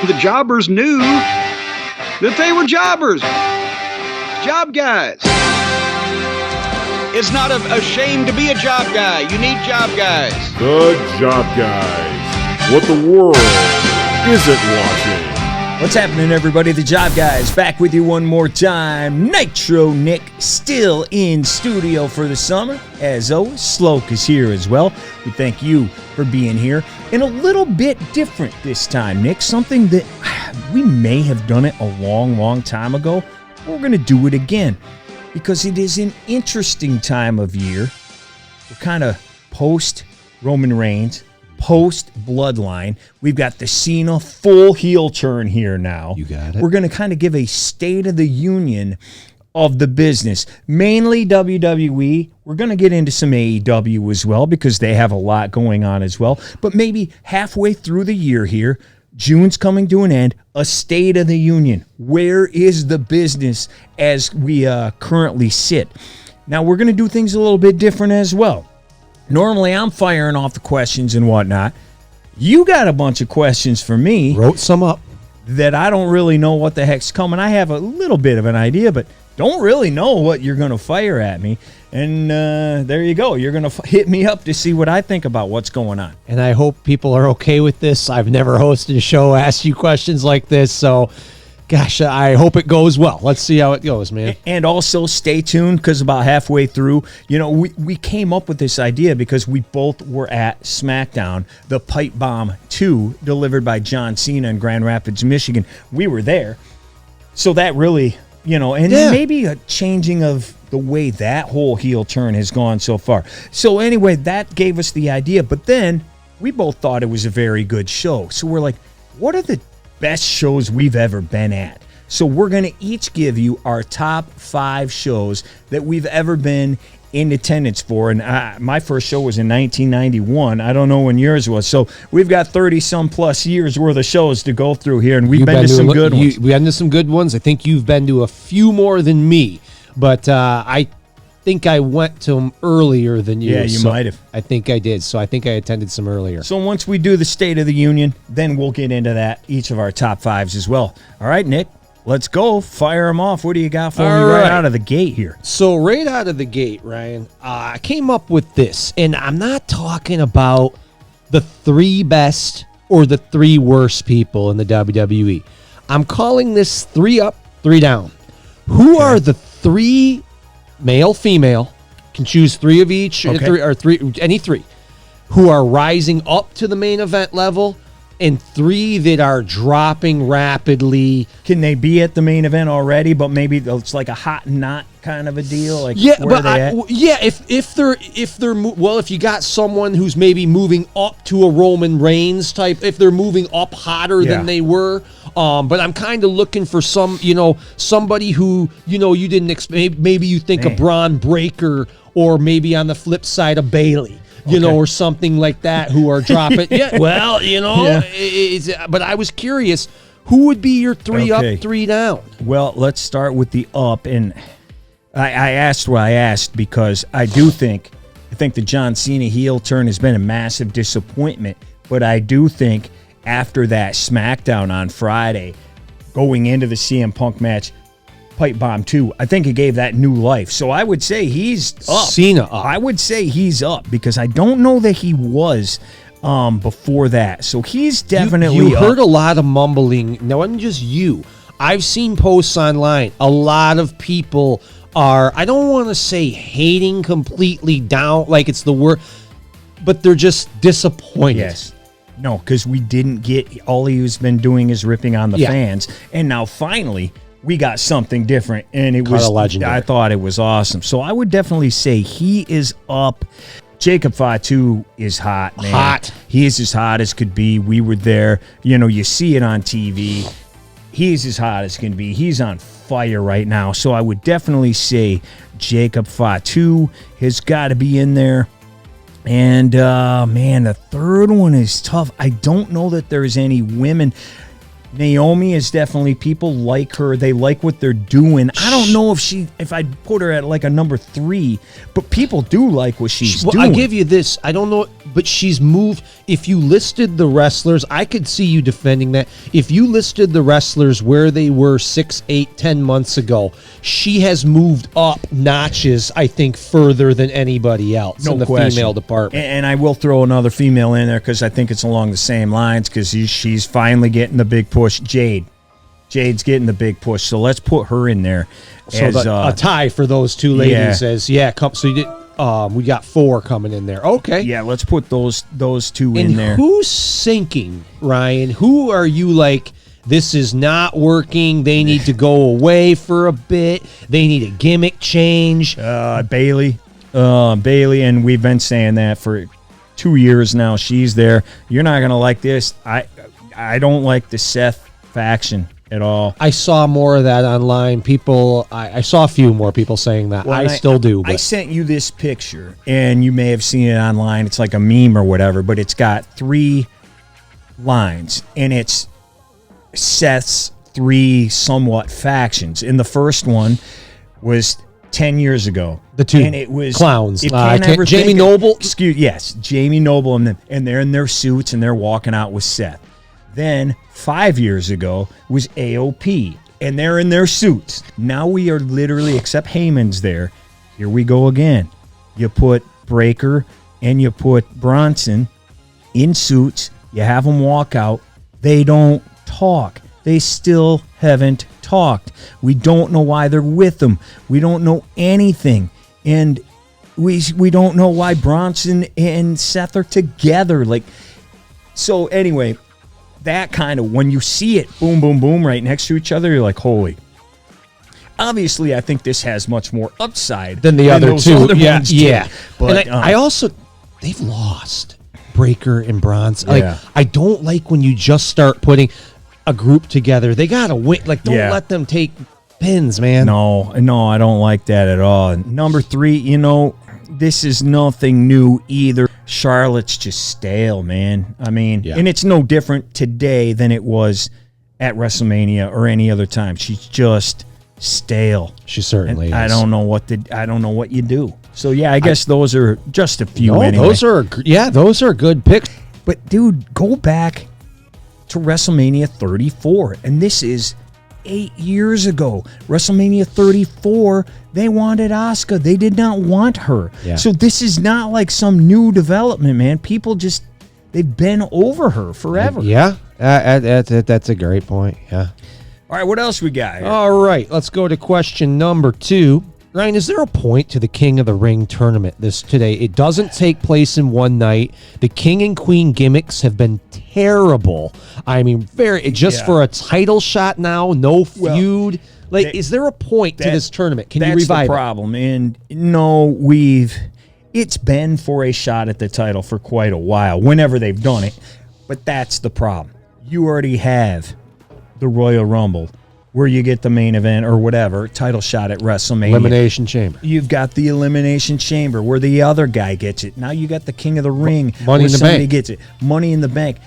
The jobbers knew that they were jobbers. Job guys. It's not a shame to be a job guy. You need job guys. The Job Guys. What the world isn't watching. What's happening, everybody? The Job Guys back with you one more time. Nitro Nick still in studio for the summer. As always, Sloke is here as well. We thank you for being here. And a little bit different this time, Nick. Something that we may have done it a long time ago. We're going to do it again because it is an interesting time of year. We're kind of post-Roman Reigns, post-Bloodline. We've got the Cena full heel turn here now. You got it. We're going to kind of give a state of the union of the business. Mainly WWE. We're going to get into some AEW as well because they have a lot going on as well. But maybe halfway through the year here, June's coming to an end, a state of the union. Where is the business as we currently sit? Now, we're going to do things a little bit different as well. Normally, I'm firing off the questions and whatnot. You got a bunch of questions for me. Wrote some up. That I don't really know what the heck's coming. I have a little bit of an idea, but don't really know what you're going to fire at me. And there you go. You're going to hit me up to see what I think about what's going on. And I hope people are okay with this. I've never hosted a show, asked you questions like this. So, gosh, I hope it goes well. Let's see how it goes, man. And also stay tuned because about halfway through, we came up with this idea because we both were at Smackdown, the Pipe Bomb 2, delivered by John Cena in Grand Rapids, Michigan. We were there. So that really, maybe a changing of the way that whole heel turn has gone so far. So anyway, that gave us the idea. But then we both thought it was a very good show. So we're like, what are the best shows we've ever been at? So we're going to each give you our top 5 shows that we've ever been in attendance for. And my first show was in 1991. I don't know when yours was. So we've got 30-some plus years worth of shows to go through here, and we've been to some good ones. We've been to some good ones. I think you've been to a few more than me, but I think I went to them earlier than you. Yeah, you might have. I think I did. So I think I attended some earlier. So once we do the State of the Union, then we'll get into that, each of our top 5s as well. All right, Nick, let's go. Fire them off. What do you got for me right out of the gate here? So right out of the gate, Ryan, I came up with this, and I'm not talking about the 3 best or the 3 worst people in the WWE. I'm calling this 3 up, 3 down. Who are the 3 male, female, can choose 3 of each, any 3, who are rising up to the main event level, and 3 that are dropping rapidly? Can they be at the main event already, but maybe it's like a hot knot kind of a deal? Like, yeah, where but if you got someone who's maybe moving up to a Roman Reigns type, if they're moving up hotter than they were, but I'm kind of looking for somebody who you didn't expect. Maybe you think a Braun Breaker, or maybe on the flip side a Bailey. Or something like that, who are dropping. But I was curious, who would be your 3 up, 3 down? Well, let's start with the up. And I asked what I asked because I think the John Cena heel turn has been a massive disappointment. But I do think after that Smackdown on Friday, going into the CM Punk match, Pipe Bomb 2, I think it gave that new life. So I would say he's up. Cena up. I would say he's up because I don't know that he was before that. So he's definitely you up. heard a lot of mumbling. No, wasn't just you. I've seen posts online. A lot of people are, I don't want to say hating completely down, like it's the word, but they're just disappointed. Yes. No, because we didn't get, all he's been doing is ripping on the fans. And now finally, we got something different, and it was legendary. I thought it was awesome. So I would definitely say he is up. Jacob Fatu is hot, man. Hot. He is as hot as could be. We were there. You see it on TV. He's as hot as can be. He's on fire right now. So I would definitely say Jacob Fatu has got to be in there. And, the third one is tough. I don't know that there's any women. Naomi is definitely, people like her. They like what they're doing. I don't know if I'd put her at like a number 3, but people do like what she's doing. I'll give you this. I don't know. but she's moved. If you listed the wrestlers, I could see you defending that. If you listed the wrestlers where they were 6, 8, 10 months ago, she has moved up notches, I think, further than anybody else in the female department. And I will throw another female in there because I think it's along the same lines because she's finally getting the big push. Jade's getting the big push, so let's put her in there. So as, a tie for those two ladies so you did. We got 4 coming in there. Okay. Yeah, let's put those two in there. Who's sinking, Ryan? Who are you like, this is not working, they need to go away for a bit, they need a gimmick change? Bailey, and we've been saying that for 2 years now. She's there. You're not going to like this. I don't like the Seth faction at all. I saw more of that online. I saw a few more people saying that. Well, I still do. But. I sent you this picture, and you may have seen it online. It's like a meme or whatever, but it's got 3 lines, and it's Seth's 3 somewhat factions. And the first one was 10 years ago. The 2 and it was clowns. Jamie Noble. Jamie Noble and them. And they're in their suits, and they're walking out with Seth. Then 5 years ago was AOP, and they're in their suits. Now we are literally, except Heyman's there. Here we go again. You put Breaker and you put Bronson in suits. You have them walk out. They don't talk. They still haven't talked. We don't know why they're with them. We don't know anything. And we don't know why Bronson and Seth are together. So anyway, that kind of, when you see it, boom, boom, boom, right next to each other, you're like, holy. Obviously, I think this has much more upside than the other two. Yeah. But I also, they've lost Breaker and Bronson. I don't like when you just start putting a group together. They got to win. Don't let them take pins, man. No, I don't like that at all. And number 3, this is nothing new either. Charlotte's just stale, man. I mean, and it's no different today than it was at WrestleMania or any other time. She's just stale. She certainly is. I don't know what you do. So yeah, I guess those are just a few. No, anyway. Those are good picks. But dude, go back to WrestleMania 34, and this is 8 years ago. WrestleMania 34, they wanted Asuka. They did not want her. Yeah. So this is not like some new development, man. People just, they've been over her forever. Yeah, that's a great point. Yeah. All right, what else we got here? All right, let's go to question number 2. Ryan, is there a point to the King of the Ring tournament today? It doesn't take place in one night. The King and Queen gimmicks have been terrible. I mean, for a title shot now, no feud. Is there a point to this tournament? Can you revive it? That's the problem. And no, it's been for a shot at the title for quite a while, whenever they've done it. But that's the problem. You already have the Royal Rumble, where you get the main event or whatever, title shot at WrestleMania. Elimination Chamber. You've got the Elimination Chamber where the other guy gets it. Now you got the King of the Ring. Money in the Bank. Gets it. Money in the Bank.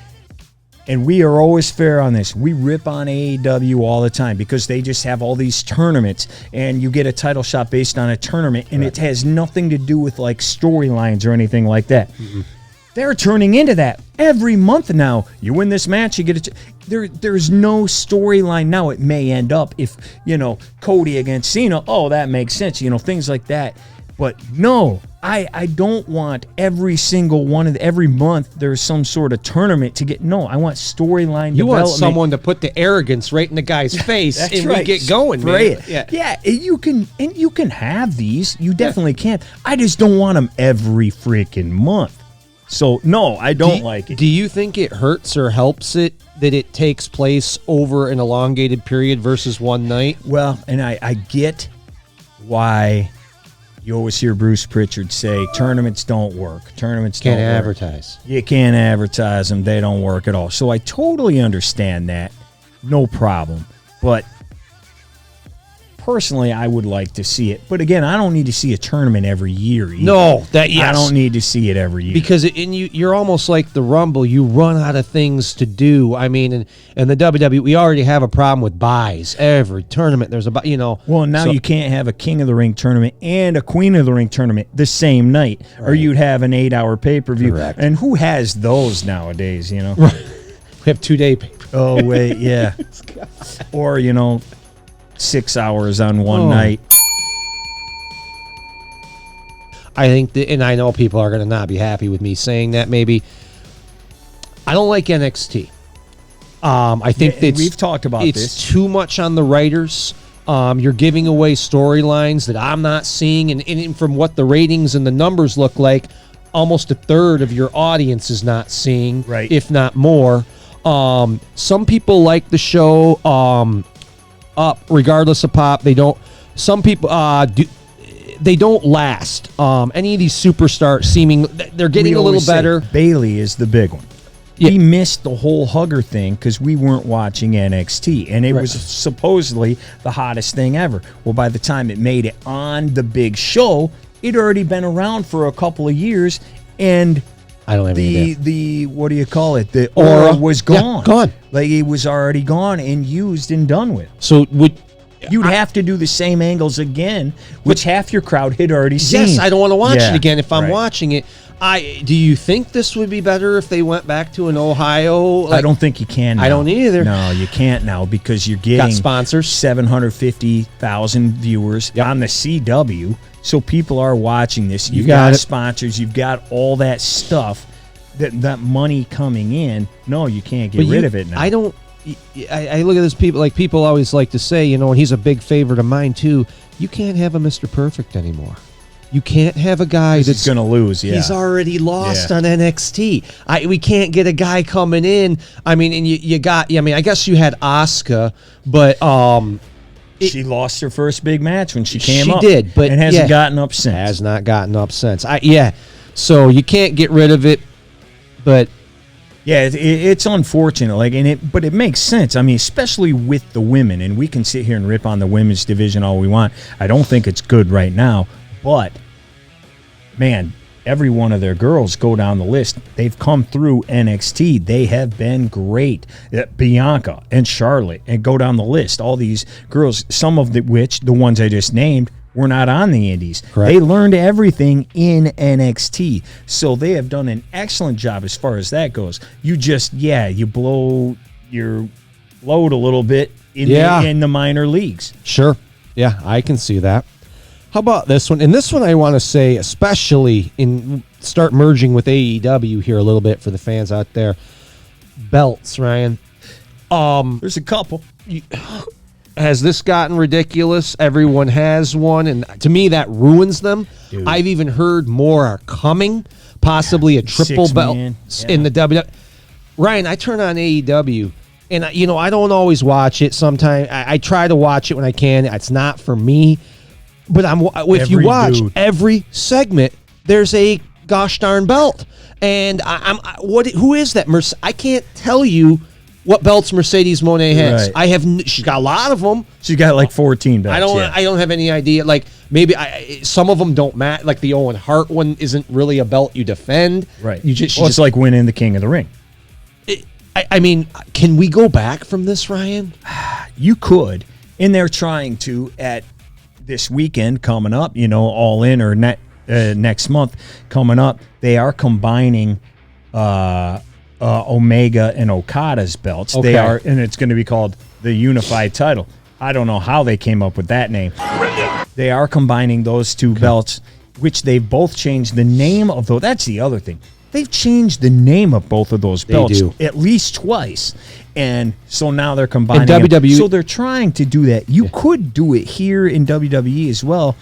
And we are always fair on this. We rip on AEW all the time because they just have all these tournaments and you get a title shot based on a tournament and it has nothing to do with storylines or anything like that. Mm-hmm. They're turning into that every month now. You win this match, you get it. There's no storyline now. It may end up if, Cody against Cena. Oh, that makes sense. Things like that. But no, I don't want every single one of every month there's some sort of tournament to get. No, I want storyline development. You want someone to put the arrogance right in the guy's face and we get going, man. Yeah, you can have these. You definitely can. I just don't want them every freaking month. So, no, I don't like it. Do you think it hurts or helps it that it takes place over an elongated period versus one night? Well, and I get why you always hear Bruce Pritchard say tournaments don't work. Tournaments can't don't advertise. Work. You can't advertise them. They don't work at all. So I totally understand that. No problem. But personally, I would like to see it. But again, I don't need to see a tournament every year either. No, I don't need to see it every year. Because you're almost like the Rumble. You run out of things to do. I mean, and the WWE, we already have a problem with buys. Every tournament, there's Well, now you can't have a King of the Ring tournament and a Queen of the Ring tournament the same night, or you'd have an 8-hour pay-per-view. Correct. And who has those nowadays, you know? Right. We have 2-day pay-per-view. Oh, wait, yeah. Or, 6 hours on one night. I think, and I know people are going to not be happy with me saying that. Maybe I don't like NXT. I think we've talked about it's this. too much on the writers. You're giving away storylines that I'm not seeing, and from what the ratings and the numbers look like, almost a third of your audience is not seeing, right? If not more. Some people like the show. Up regardless of pop. They don't. Some people they don't last. Any of these superstars they're getting a little better. Bailey is the big one. Yeah. We missed the whole hugger thing because we weren't watching NXT, and it was supposedly the hottest thing ever. Well, by the time it made it on the big show, it'd already been around for a couple of years, and I don't have any idea. The what do you call it? The aura was gone. Yeah, gone. Like it was already gone and used and done with. So you'd have to do the same angles again, which half your crowd had already seen. Yes, I don't want to watch it again if I'm watching it. Do you think this would be better if they went back to an Ohio? I don't think you can now. I don't either. No, you can't now because you're getting got sponsors. 750,000 viewers on the CW. So people are watching this. You've got sponsors. You've got all that stuff, that money coming in. No, you can't get rid of it now. I don't. I look at this people like people always like to say, and he's a big favorite of mine too. You can't have a Mr. Perfect anymore. You can't have a guy that's going to lose. Yeah, he's already lost on NXT. We can't get a guy coming in. I mean, and you got. I mean, I guess you had Asuka, but she lost her first big match when she came up. She did, but and hasn't gotten up since. Has not gotten up since. So you can't get rid of it, but. Yeah, it's unfortunate, but it makes sense. I mean, especially with the women, and we can sit here and rip on the women's division all we want. I don't think it's good right now, but man, every one of their girls go down the list. They've come through NXT. They have been great. Bianca and Charlotte, and go down the list. All these girls, some of which, the ones I just named, were not on the indies. Correct. They learned everything in NXT. So they have done an excellent job as far as that goes. You just, you blow your load a little bit in the minor leagues. Sure. Yeah, I can see that. How about this one? And this one I want to say, especially start merging with AEW here a little bit for the fans out there. Belts, Ryan. There's a couple. Has this gotten ridiculous? Everyone has one, and to me that ruins them. Dude. I've even heard more are coming, possibly a triple belt in the WWE. Ryan, I turn on AEW, and I don't always watch it. Sometimes I try to watch it when I can. It's not for me, but if you watch every segment, there's a gosh darn belt, and who is that? I can't tell you what belts Mercedes Moné has. Right. She's got a lot of them. She's got like 14 belts. I don't have any idea. Like maybe some of them don't match. Like the Owen Hart one isn't really a belt you defend. Right. It's like winning the King of the Ring. I mean, can we go back from this, Ryan? You could, and they're trying to at this weekend coming up. All in or next month coming up. They are combining. Omega and Okada's belts. Okay. They are, and it's going to be called the Unified Title. I don't know how they came up with that name. They are combining those two belts, which they've both changed the name of those. That's the other thing. They've changed the name of both of those belts at least twice. And so now they're combining in WWE. So they're trying to do that. You could do it here in WWE as well.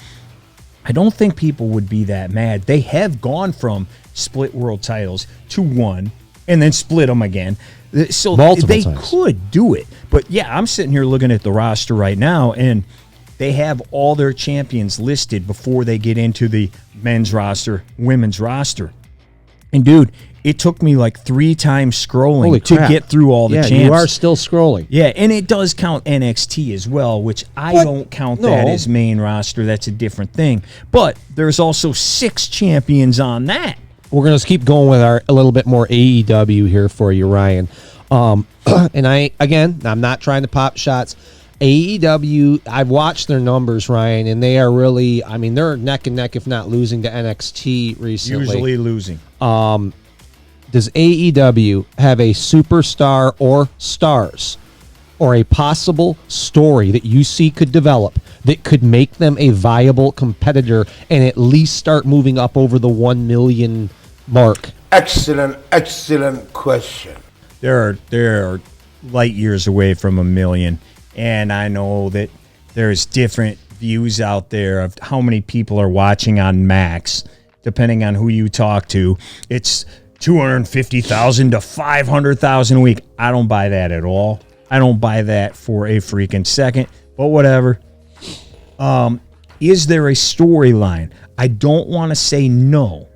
I don't think people would be that mad. They have gone from split world titles to one, and then split them again. So they could do it. But, I'm sitting here looking at the roster right now, and they have all their champions listed before they get into the men's roster, women's roster. And, dude, it took me like 3 times scrolling Holy to crap. get through all the champs. You are still scrolling. Yeah, and it does count NXT as well, which I don't count that as main roster. That's a different thing. But there's also 6 champions on that. We're going to keep going with a little bit more AEW here for you, Ryan. And I'm not trying to pop shots. AEW, I've watched their numbers, Ryan, and they are really, I mean, they're neck and neck, if not losing to NXT recently. Usually losing. Does AEW have a superstar or stars or a possible story that you see could develop that could make them a viable competitor and at least start moving up over the 1 million mark? Excellent question. There are light years away from 1 million. And I know that there's different views out there of how many people are watching on Max, depending on who you talk to. It's 250,000 to 500,000 a week. I don't buy that at all. I don't buy that for a freaking second. But whatever. Is there a storyline? I don't want to say no,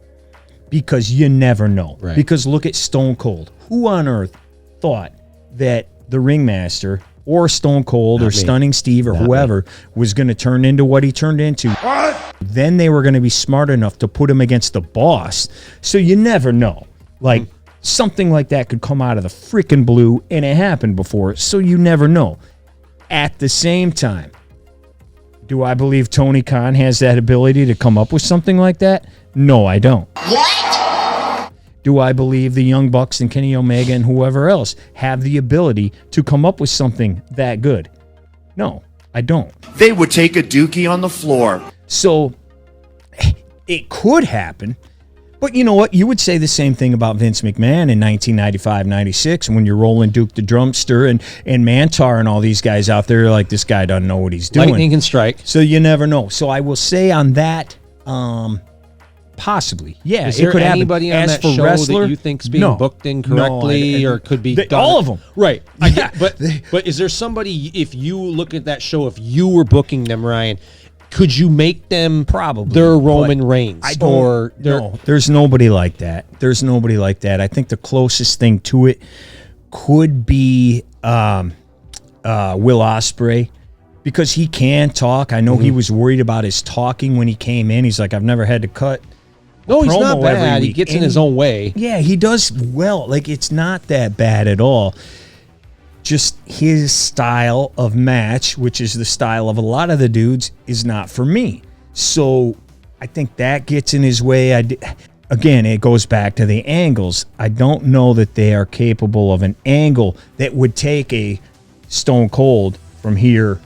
because you never know. Right. Because look at Stone Cold. Who on earth thought that the Ringmaster or Stone Cold or Stunning Steve or whoever was going to turn into what he turned into? What? Then they were going to be smart enough to put him against the Boss. So you never know. Like, something like that could come out of the freaking blue, and it happened before, so you never know. At the same time, do I believe Tony Khan has that ability to come up with something like that? No, I don't. What? Do I believe the Young Bucks and Kenny Omega and whoever else have the ability to come up with something that good? No, I don't. They would take a dookie on the floor. So it could happen. But you know what? You would say the same thing about Vince McMahon in 1995-96 when you're rolling Duke the Drumster and Mantar and all these guys out there. Like, this guy doesn't know what he's doing. Lightning can strike. So you never know. So I will say on that, possibly. Yeah, Is it there could happen. anybody on As that for show wrestler, that you think's being no. booked incorrectly No, or could be done? all of them. Right. Yeah. But is there somebody, if you look at that show, if you were booking them, Ryan, could you make them Probably their Roman Reigns? I don't, or no, there's nobody like that. There's nobody like that. I think the closest thing to it could be Will Ospreay, because he can talk. I know he was worried about his talking when he came in. He's like, I've never had to cut. No, he's not promo every bad. He week. gets in And his own way. Yeah, he does well. Like, it's not that bad at all. Just his style of match, which is the style of a lot of the dudes, is not for me. So I think that gets in his way. Again, it goes back to the angles. I don't know that they are capable of an angle that would take a Stone Cold from here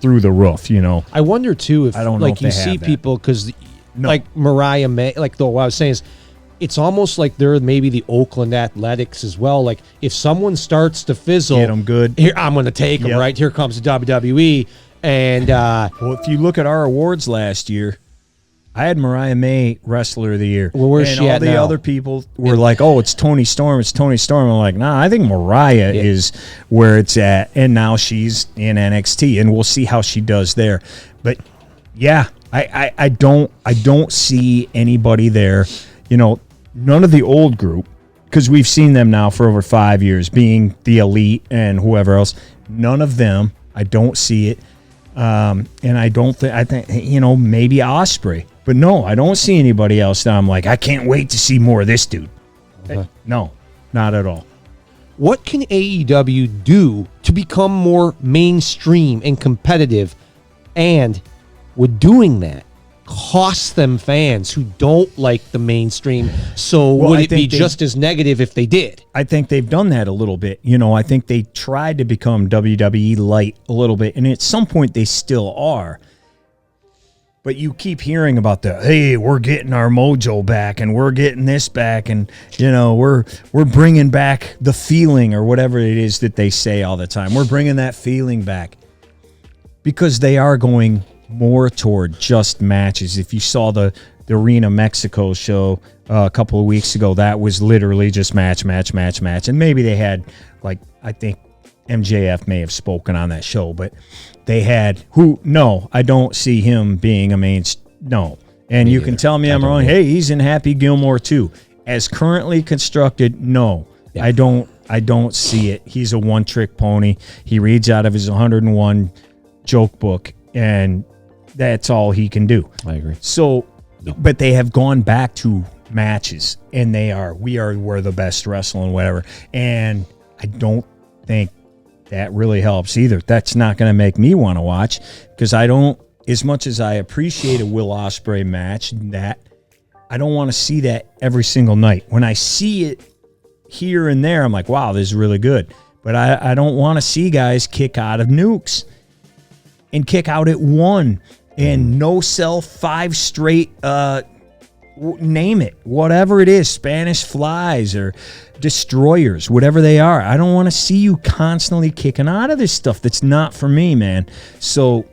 through the roof, you know. I wonder, too, if I don't know like if you they see have that. people, because No. like Mariah May, like what I was saying is, it's almost like they're maybe the Oakland Athletics as well. Like, if someone starts to fizzle, Get 'em good. Here, I'm going to take them, Yep. right? Here comes the WWE. And Well, if you look at our awards last year, I had Mariah May Wrestler of the Year. Well, where's and she all at the now? other people were like, oh, it's Tony Storm. It's Tony Storm. I'm like, nah, I think Mariah is where it's at. And now she's in NXT, and we'll see how she does there. But, yeah, I don't see anybody there. You know, none of the old group, because we've seen them now for over 5 years, being the Elite and whoever else. None of them. I don't see it. And I think, you know, maybe Ospreay. But no, I don't see anybody else that I'm like, I can't wait to see more of this dude. No, not at all. what can AEW do to become more mainstream and competitive? And would doing that cost them fans who don't like the mainstream? So Well, would I it be think they- just as negative if they did? I think they've done that a little bit. You know, I think they tried to become WWE light a little bit, and at some point they still are. But you keep hearing about hey, we're getting our mojo back, and we're getting this back, and you know, we're bringing back the feeling, or whatever it is that they say all the time. We're bringing that feeling back, because they are going more toward just matches. If you saw the Arena Mexico show a couple of weeks ago, that was literally just match. And maybe they had, like, I think MJF may have spoken on that show, but they had no, I don't see him being a main, no. And you can tell me I'm wrong. Hey, he's in Happy Gilmore too. as currently constructed, no. Yeah. I don't see it. He's a one-trick pony. He reads out of his 101 joke book, and that's all he can do. I agree. So, but they have gone back to matches, and we're the best wrestling, whatever. And I don't think that really helps either. That's not going to make me want to watch, because I don't, as much as I appreciate a Will Ospreay match, that I don't want to see that every single night. When I see it here and there, I'm like, wow, this is really good. But I don't want to see guys kick out of nukes and kick out at one and no sell 5 straight, name it, whatever it is, Spanish flies or destroyers, whatever they are. I don't want to see you constantly kicking out of this stuff. That's not for me, man. So,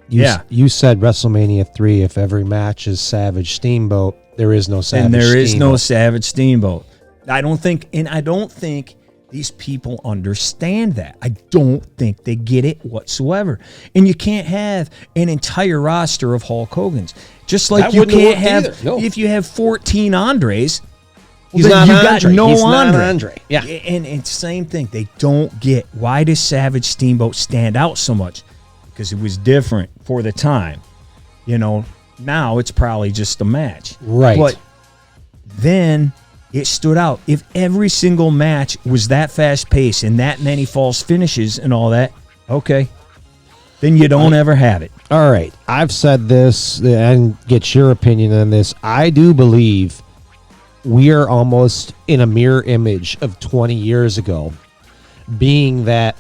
You said WrestleMania 3, if every match is Savage Steamboat, there is no Savage Steamboat. And there is no Savage Steamboat. I don't think these people understand that. I don't think they get it whatsoever. And you can't have an entire roster of Hulk Hogan's. Just like That you wouldn't can't work have, either. No. if you have 14 Andres, He's then not you Andre. got no He's not Andre. Andre. Yeah. And it's same thing. They don't get, why does Savage Steamboat stand out so much? Because it was different for the time. Now it's probably just a match. Right. But then it stood out. If every single match was that fast paced and that many false finishes and all that, okay, then you don't ever have it. All right. I've said this and get your opinion on this. I do believe we are almost in a mirror image of 20 years ago, being that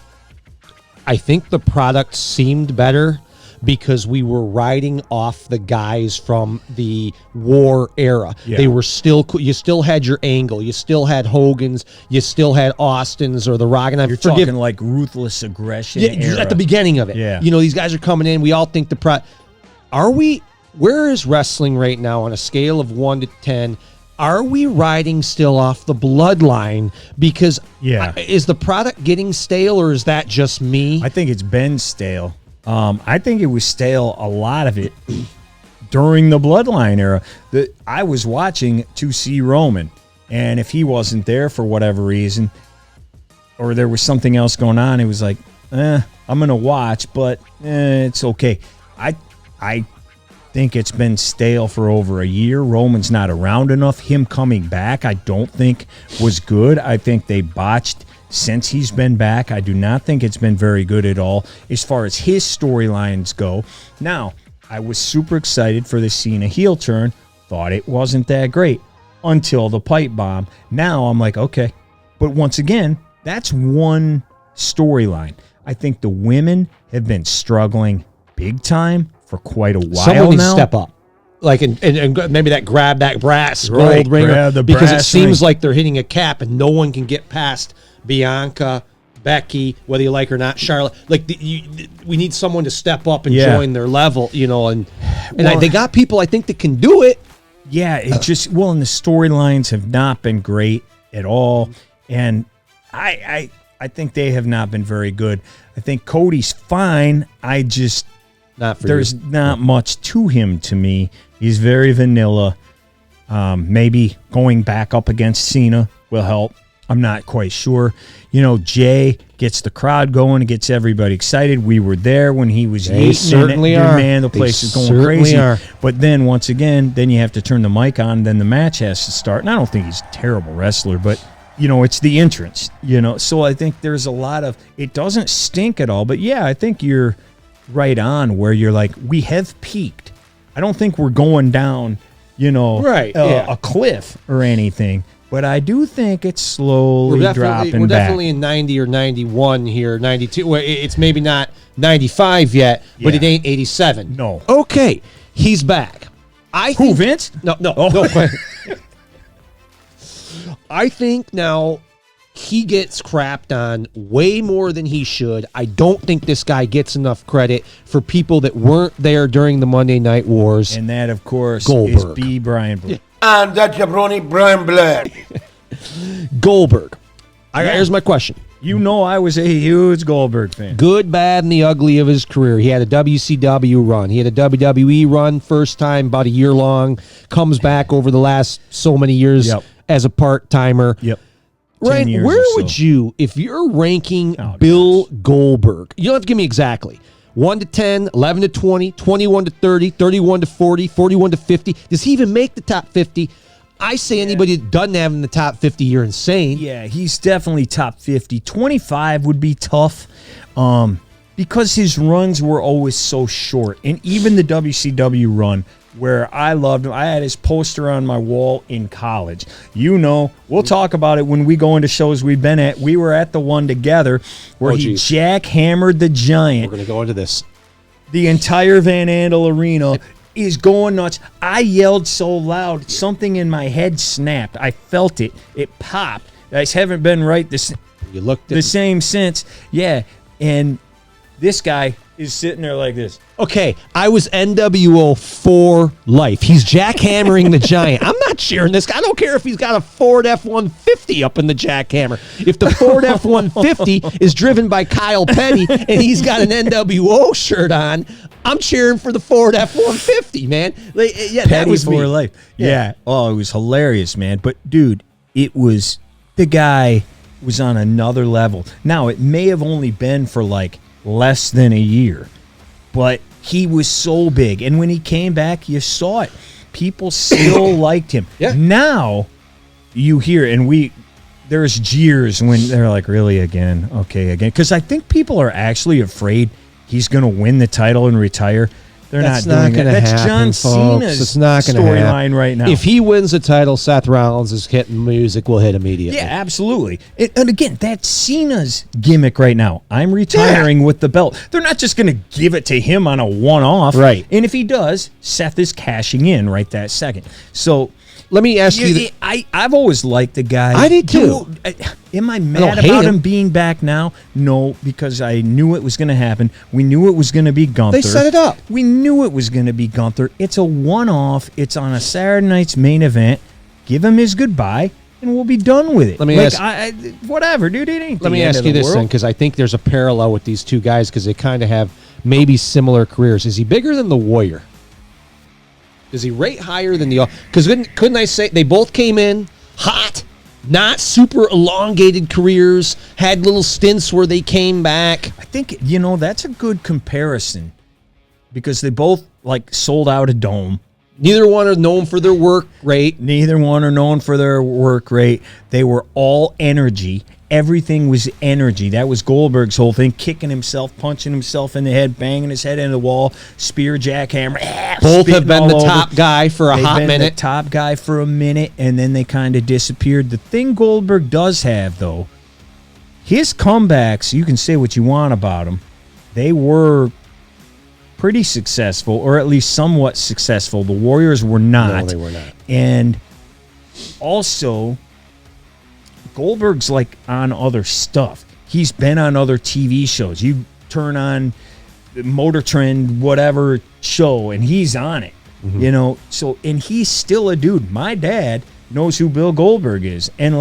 I think the product seemed better because we were riding off the guys from the war era. Yeah. They were still, you still had your Angle, you still had Hogan's, you still had Austin's or The Rock. And You're talking like ruthless aggression era. at the beginning of it. Yeah. These guys are coming in. We all think where is wrestling right now on a scale of 1 to 10? Are we riding still off the bloodline? Because is the product getting stale, or is that just me? I think it's been stale. I think it was stale, a lot of it, during the Bloodline era. I was watching to see Roman, and if he wasn't there for whatever reason, or there was something else going on, it was like, I'm going to watch, but it's okay. I think it's been stale for over a year. Roman's not around enough. Him coming back, I don't think was good. I think they botched since he's been back. I do not think it's been very good at all as far as his storylines go. Now, I was super excited for the Cena heel turn. Thought it wasn't that great until the pipe bomb. Now I'm like, okay. But once again, that's one storyline. I think the women have been struggling big time for quite a while. Someone needs to now. step up. Like, and maybe grab that brass Right, gold ringer, grab the because it brass seems ring. like they're hitting a cap and no one can get past Bianca, Becky, whether you like her or not, Charlotte. Like, we need someone to step up and join their level, and they got people I think that can do it. Yeah, it just, and the storylines have not been great at all. And I think they have not been very good. I think Cody's fine. There's not much to him to me. He's very vanilla. Maybe going back up against Cena will help. I'm not quite sure. Jay gets the crowd going. It gets everybody excited. We were there when he was certainly are. are. Man, the place is going crazy. But then once again, then you have to turn the mic on. Then the match has to start. And I don't think he's a terrible wrestler, but it's the entrance. So I think there's a lot of. It doesn't stink at all. But yeah, I think you're right on where you're like, we have peaked. I don't think we're going down, a cliff or anything. But I do think it's slowly dropping We're back. definitely in 90 or 91 here, 92. Well, it's maybe not 95 yet, but it ain't 87. No. Okay, he's back. Who, Vince? No. I think now he gets crapped on way more than he should. I don't think this guy gets enough credit for people that weren't there during the Monday Night Wars. And that, of course, Goldberg. is B. Brian Blair. And that jabroni Brian Blair. Goldberg. Here's my question. You know I was a huge Goldberg fan. Good, bad, and the ugly of his career. He had a WCW run. He had a WWE run, first time about a year long. Comes back over the last so many years as a part-timer. Yep. Ryan, where would you, if you're ranking Bill Goldberg, you don't have to give me exactly, 1 to 10, 11 to 20, 21 to 30, 31 to 40, 41 to 50. Does he even make the top 50? I say anybody that doesn't have him in the top 50, you're insane. Yeah, he's definitely top 50. 25 would be tough because his runs were always so short. And even the WCW run, where I loved him, I had his poster on my wall in college. You know, we'll talk about it when we go into shows we've been at. We were at the one together where he jackhammered the Giant. We're going to go into this. The entire Van Andel Arena is going nuts. I yelled so loud, something in my head snapped. I felt it. It popped. I just haven't been right the same since. Yeah, and this guy is sitting there like this. Okay, I was NWO for life. He's jackhammering the Giant. I'm not cheering this guy. I don't care if he's got a Ford F-150 up in the jackhammer. If the Ford F-150 is driven by Kyle Petty and he's got an NWO shirt on, I'm cheering for the Ford F-150, man. Like, yeah, Petty that was for me. life. Yeah. Oh, it was hilarious, man. But, dude, the guy was on another level. Now, it may have only been for, like, less than a year, but he was so big. And when he came back, you saw it. People still liked him. Yeah. Now, you hear, and there's jeers when they're like, really, again? Okay, again. Because I think people are actually afraid he's going to win the title and retire. That's not doing that. That's John Cena's storyline right now. If he wins the title, Seth Rollins is hitting music will hit immediately. Yeah, absolutely. And again, that's Cena's gimmick right now. I'm retiring with the belt. They're not just going to give it to him on a one-off. Right. And if he does, Seth is cashing in right that second. So let me ask you. I've always liked the guy. I did too. Am I mad about him being back now? No, because I knew it was going to happen. We knew it was going to be Gunther. They set it up. We knew it was going to be Gunther. It's a one-off. It's on a Saturday night's main event. Give him his goodbye, and we'll be done with it. Let me ask. Whatever, dude. It ain't. Let me ask you this then, because I think there's a parallel with these two guys because they kind of have maybe similar careers. Is he bigger than the Warrior? Is he rate higher than the... Because couldn't I say they both came in hot, not super elongated careers, had little stints where they came back? I think, that's a good comparison because they both, sold out a dome. Neither one are known for their work rate. Neither one are known for their work rate. They were all energy. Everything was energy. That was Goldberg's whole thing, kicking himself, punching himself in the head, banging his head into the wall, spear, jackhammer. Both have been the top guy for a hot minute. The top guy for a minute, and then they kind of disappeared. The thing Goldberg does have, though, his comebacks, you can say what you want about them, they were pretty successful, or at least somewhat successful. The Warriors were not. No, they were not. And also, Goldberg's on other stuff. He's been on other TV shows. You turn on Motor Trend, whatever show, and he's on it. Mm-hmm. So, and he's still a dude. My dad knows who Bill Goldberg is and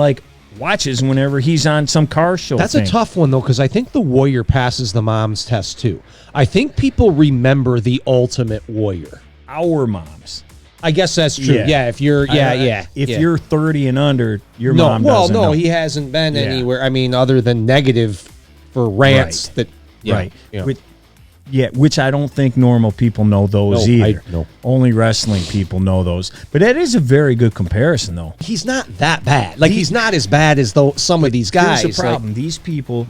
watches whenever he's on some car show. That's a tough one though, because I think the Warrior passes the mom's test too. I think people remember the Ultimate Warrior. Our moms. I guess that's true. Yeah, if you're, if you're 30 and under, your mom doesn't know. He hasn't been anywhere. I mean, other than negative for rants that. Yeah, right. Which I don't think normal people know those either. No. Only wrestling people know those. But that is a very good comparison, though. He's not that bad. He's not as bad as some of these guys. Here's the problem. These people,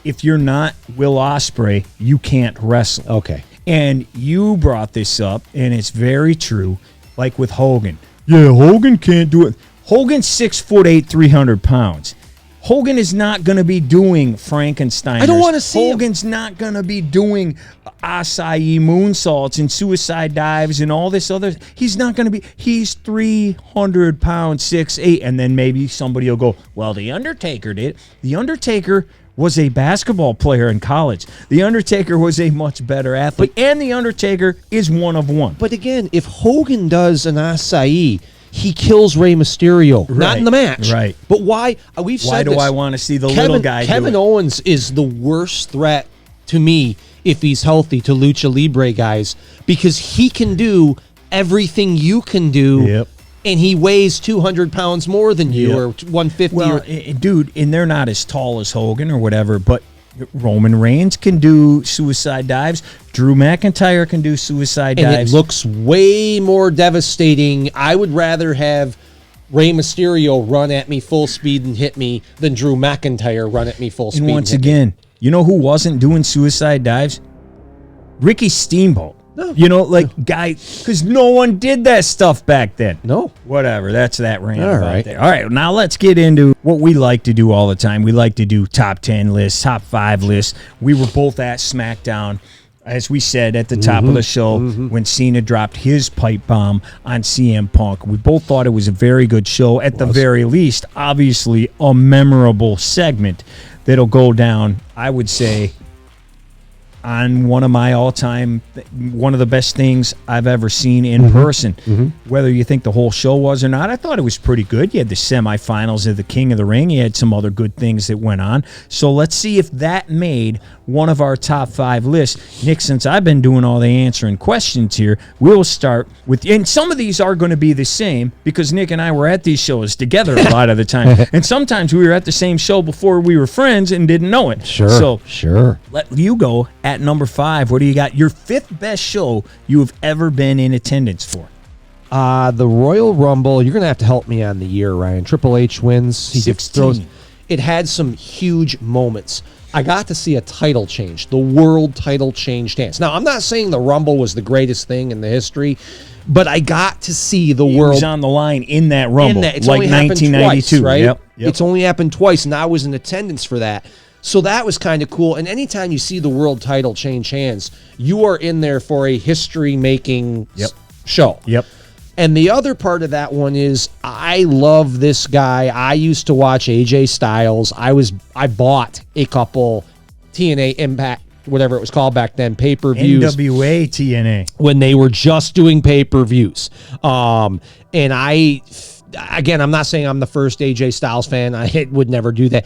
if you're not Will Ospreay, you can't wrestle. Okay. And you brought this up, and it's very true. Like with Hogan. Yeah, Hogan can't do it. Hogan's 6'8", 300 pounds. Hogan is not going to be doing Frankenstein. I don't want to see Hogan's not going to be doing acai moonsaults and suicide dives and all this other. He's not going to be. He's 300 pounds, 6'8", and then maybe somebody will go, well, The Undertaker did. The Undertaker was a basketball player in college. The Undertaker was a much better athlete, and The Undertaker is one of one. But again, if Hogan does an acai, he kills Rey Mysterio. Not in the match. Right. But why? We've said Why do this. I want to see the little guy Kevin do it? Owens is the worst threat to me if he's healthy to Lucha Libre guys because he can do everything you can do. Yep. And he weighs 200 pounds more than you, Yep. or 150. Well, dude, and they're not as tall as Hogan or whatever, but Roman Reigns can do suicide dives. Drew McIntyre can do suicide and dives. it looks way more devastating. I would rather have Rey Mysterio run at me full speed and hit me than Drew McIntyre run at me full speed. And once hit me. again, you know who wasn't doing suicide dives? Ricky Steamboat. No. You know, like guy, because no one did that stuff back then. No. Whatever. That's that rant. All about right. there. All right. Now let's get into what we like to do all the time. We like to do top 10 lists, top 5 lists. We were both at SmackDown, as we said at the top of the show, when Cena dropped his pipe bomb on CM Punk. We both thought it was a very good show. At the very least, obviously, a memorable segment that'll go down, I would say, on one of my all-time, one of the best things I've ever seen in person. Whether you think the whole show was or not, I thought it was pretty good. You had the semifinals of the King of the Ring. You had some other good things that went on. So let's see if that made one of our top 5 lists. Nick, since I've been doing all the answering questions here, we'll start with, and some of these are going to be the same because Nick and I were at these shows together a lot of the time. And sometimes we were at the same show before we were friends and didn't know it. Sure. So let you go at number 5. What do you got? Your 5th best show you have ever been in attendance for? The Royal Rumble, you're going to have to help me on the year, Ryan. Triple H wins. He 16. It had some huge moments. I got to see a title change. The world title changed hands. Now, I'm not saying the Rumble was the greatest thing in the history, but I got to see the It world. was on the line in that Rumble, It's like only happened 1992. twice, right? Yep. It's only happened twice, and I was in attendance for that. So that was kind of cool. And anytime you see the world title change hands, you are in there for a history-making show. Yep. And the other part of that one is I love this guy. I used to watch AJ Styles. I bought a couple TNA Impact, whatever it was called back then, pay-per-views. NWA TNA. When they were just doing pay-per-views. And I'm not saying I'm the first AJ Styles fan. I would never do that.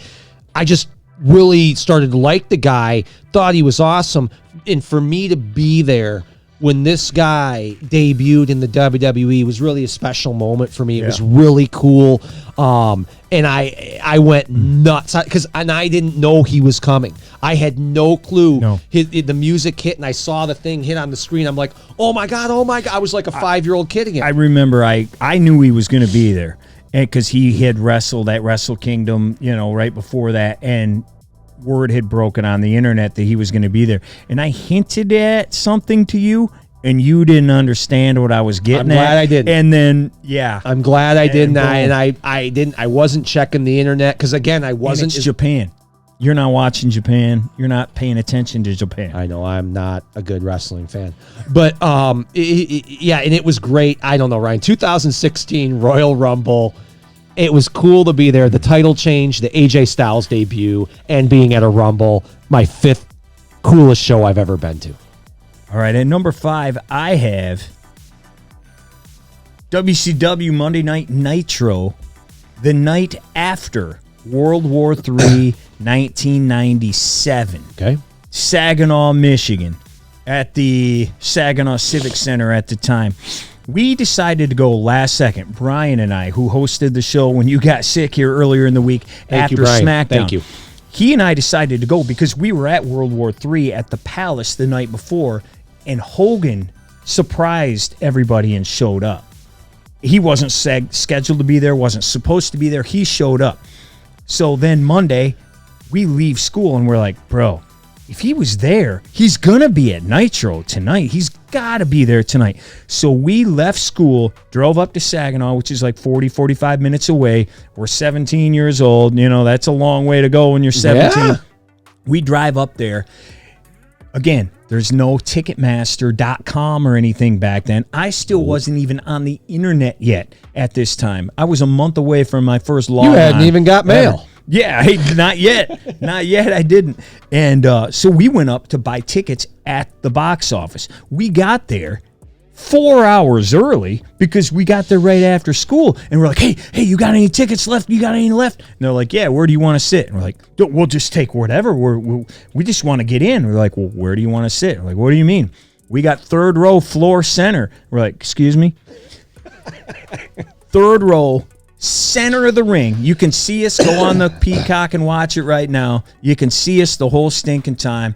I just really started to like the guy, thought he was awesome. And for me to be there when this guy debuted in the WWE was really a special moment for me. It was really cool. And I went nuts because I didn't know he was coming. I had no clue. No. The music hit and I saw the thing hit on the screen. I'm like, oh my God. I was like a 5-year-old kid again. I remember I knew he was going to be there because he had wrestled at Wrestle Kingdom, right before that. And word had broken on the internet that he was going to be there. And I hinted at something to you, and you didn't understand what I was getting at. I'm glad I didn't. And then, I'm glad I didn't. boom. I didn't. I wasn't checking the internet because again, I wasn't. And it's Japan. You're not watching Japan. You're not paying attention to Japan. I know I'm not a good wrestling fan, but and it was great. I don't know, Ryan. 2016 Royal Rumble. It was cool to be there. The title change, the AJ Styles debut, and being at a Rumble. My 5th coolest show I've ever been to. All right, at number 5, I have WCW Monday Night Nitro, the night after World War III, 1997. Okay. Saginaw, Michigan, at the Saginaw Civic Center at the time. We decided to go last second, Brian and I, who hosted the show when you got sick here earlier in the week Thank you, after Brian. SmackDown. Thank you. He and I decided to go because we were at World War III at the Palace the night before, and Hogan surprised everybody and showed up. He wasn't scheduled to be there, wasn't supposed to be there. He showed up. So then Monday, we leave school and we're like, bro, if he was there, he's going to be at Nitro tonight. He's got to be there tonight. So we left school, drove up to Saginaw, which is like 40, 45 minutes away. We're 17 years old. That's a long way to go when you're 17. Yeah. We drive up there. Again, there's no Ticketmaster.com or anything back then. I still wasn't even on the internet yet at this time. I was a month away from my first log. You hadn't even got mail. Yeah, hey, not yet. Not yet, I didn't. And so we went up to buy tickets at the box office. We got there 4 hours early because we got there right after school. And we're like, hey, you got any tickets left? You got any left? And they're like, yeah, where do you want to sit? And we're like, we'll just take whatever. We just want to get in. We're like, well, where do you want to sit? We're like, what do you mean? We got third row, floor center. We're like, excuse me? Third row, center of the ring. You can see us. Go on the Peacock and watch it right now. You can see us the whole stinking time.